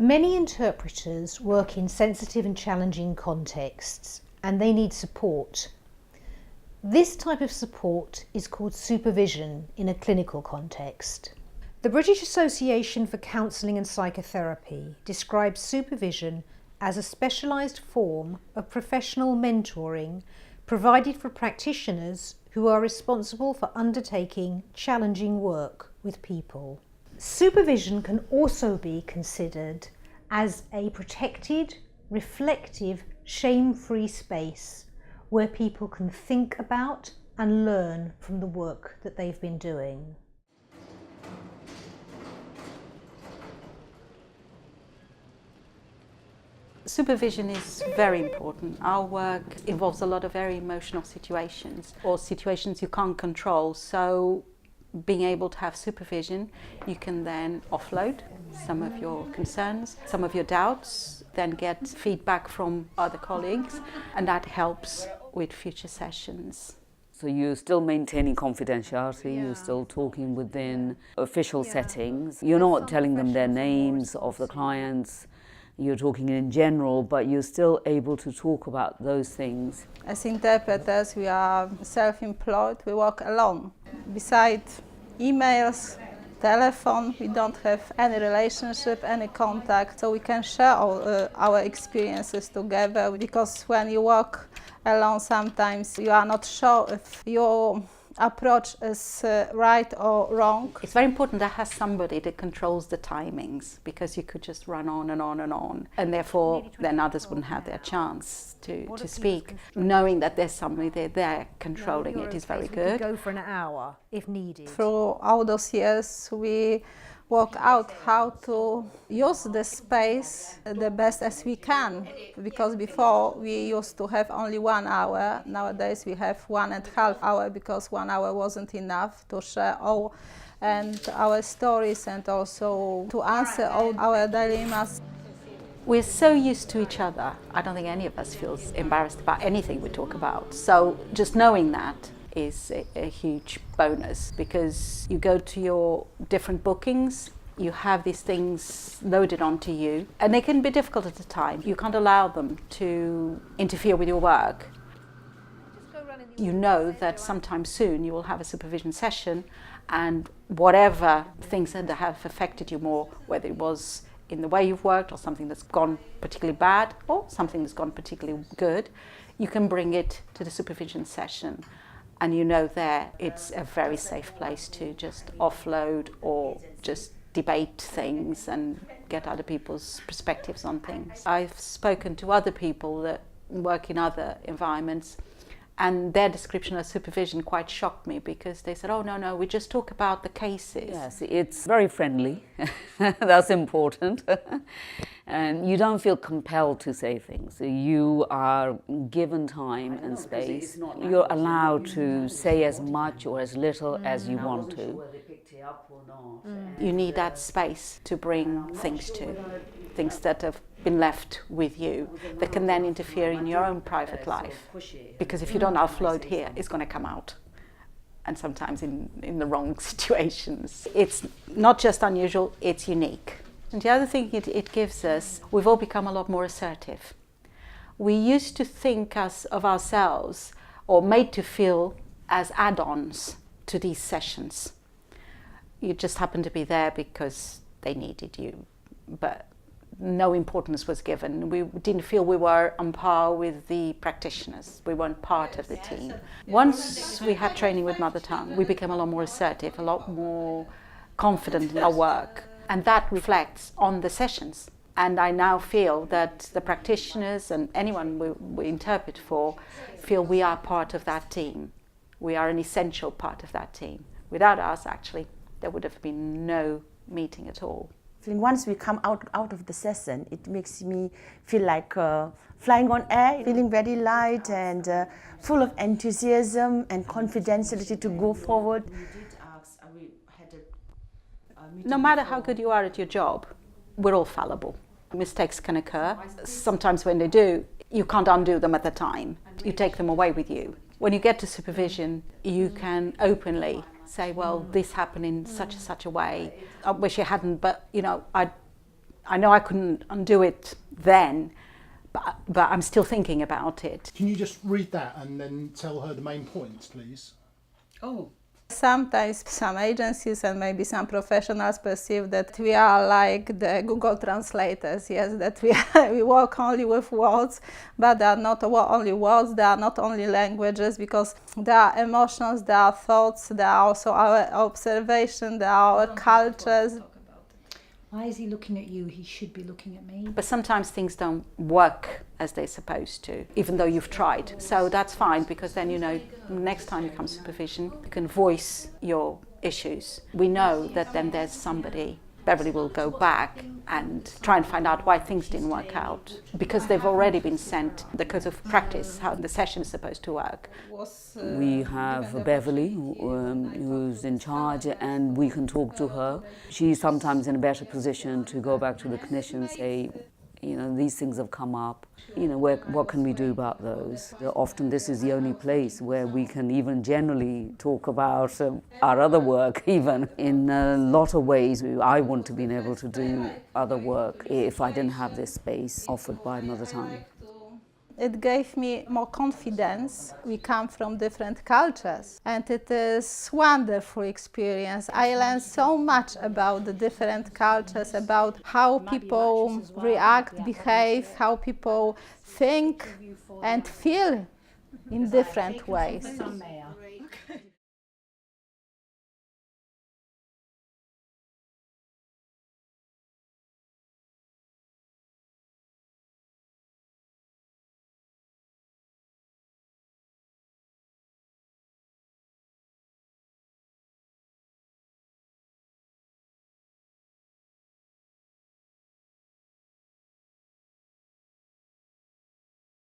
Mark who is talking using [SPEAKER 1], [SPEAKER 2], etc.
[SPEAKER 1] Many interpreters work in sensitive and challenging contexts, and they need support. This type of support is called supervision in a clinical context. The British Association for Counselling and Psychotherapy describes supervision as a specialised form of professional mentoring provided for practitioners who are responsible for undertaking challenging work with people. Supervision can also be considered as a protected, reflective, shame-free space where people can think about and learn from the work that they've been doing.
[SPEAKER 2] Supervision is very important. Our work involves a lot of very emotional situations or situations you can't control. So being able to have supervision, you can then offload some of your concerns, some of your doubts, then get feedback from other colleagues, and that helps with future sessions.
[SPEAKER 3] So you're still maintaining confidentiality, you're still talking within official settings. You're not telling them their names of the clients, you're talking in general, but you're still able to talk about those things.
[SPEAKER 4] As interpreters, we are self-employed, we work alone. Besides emails, telephone, we don't have any relationship, any contact, so we can share all our experiences together, because when you work alone, sometimes you are not sure if your approach is right or wrong.
[SPEAKER 2] It's very important to have somebody that controls the timings, because you could just run on and on and on, and therefore then others wouldn't have their chance to speak. Knowing that there's somebody there controlling it is very good.
[SPEAKER 1] Go for an hour if needed.
[SPEAKER 4] Through all those years, we work out how to use the space the best as we can, because before we used to have only 1 hour. Nowadays we have 1.5 hours, because 1 hour wasn't enough to share all and our stories and also to answer all our dilemmas.
[SPEAKER 2] We're so used to each other. I don't think any of us feels embarrassed about anything we talk about. So just knowing that is a huge bonus, because you go to your different bookings, you have these things loaded onto you, and they can be difficult at the time. You can't allow them to interfere with your work. You know that sometime soon you will have a supervision session, and whatever things that have affected you more, whether it was in the way you've worked or something that's gone particularly bad or something that's gone particularly good, you can bring it to the supervision session. And you know there it's a very safe place to just offload or just debate things and get other people's perspectives on things. I've spoken to other people that work in other environments, and their description of supervision quite shocked me, because they said, oh no, we just talk about the cases.
[SPEAKER 3] Yes, it's very friendly, that's important. And you don't feel compelled to say things. You are given time and space. You're allowed to say as much or as little as you want to.
[SPEAKER 2] You need that space to bring things to, things that have been left with you, that can then interfere in your own private life. Because if you don't offload here, it's going to come out. And sometimes in the wrong situations. It's not just unusual, it's unique. And the other thing it gives us, we've all become a lot more assertive. We used to think of ourselves, or made to feel, as add-ons to these sessions. You just happened to be there because they needed you, but no importance was given. We didn't feel we were on par with the practitioners. We weren't part of the team. Once we had training with Mother Tongue, we became a lot more assertive, a lot more confident in our work. And that reflects on the sessions. And I now feel that the practitioners and anyone we interpret for feel we are part of that team. We are an essential part of that team. Without us, actually, there would have been no meeting at all.
[SPEAKER 5] Once we come out of the session, it makes me feel like flying on air, feeling very light and full of enthusiasm and confidentiality to go forward.
[SPEAKER 2] No matter how good you are at your job, we're all fallible. Mistakes can occur. Sometimes when they do, you can't undo them at the time. You take them away with you. When you get to supervision, you can openly say, well, this happened in such and such a way. I wish it hadn't, but you know, I I know I couldn't undo it then, but I'm still thinking about it.
[SPEAKER 6] Can you just read that and then tell her the main points, please?
[SPEAKER 3] Oh.
[SPEAKER 4] Sometimes some agencies and maybe some professionals perceive that we are like the Google translators, yes, that we work only with words, but they are not only words, they are not only languages, because there are emotions, there are thoughts, there are also our observation, there are our cultures.
[SPEAKER 7] Why is he looking at you? He should be looking at me.
[SPEAKER 2] But sometimes things don't work as they're supposed to, even though you've tried. So that's fine, because then you know next time you come to supervision, you can voice your issues. We know that then there's somebody. Beverly will go back and try and find out why things didn't work out, because they've already been sent the code of practice, how the session is supposed to work.
[SPEAKER 3] We have Beverly, who's in charge, and we can talk to her. She's sometimes in a better position to go back to the clinician and say, you know, these things have come up, you know, what can we do about those? Often this is the only place where we can even generally talk about our other work, even. In a lot of ways, I wouldn't have been able to do other work if I didn't have this space offered by Mother Tongue.
[SPEAKER 4] It gave me more confidence. We come from different cultures, and it is wonderful experience. I learned so much about the different cultures, about how people react, behave, how people think and feel in different ways.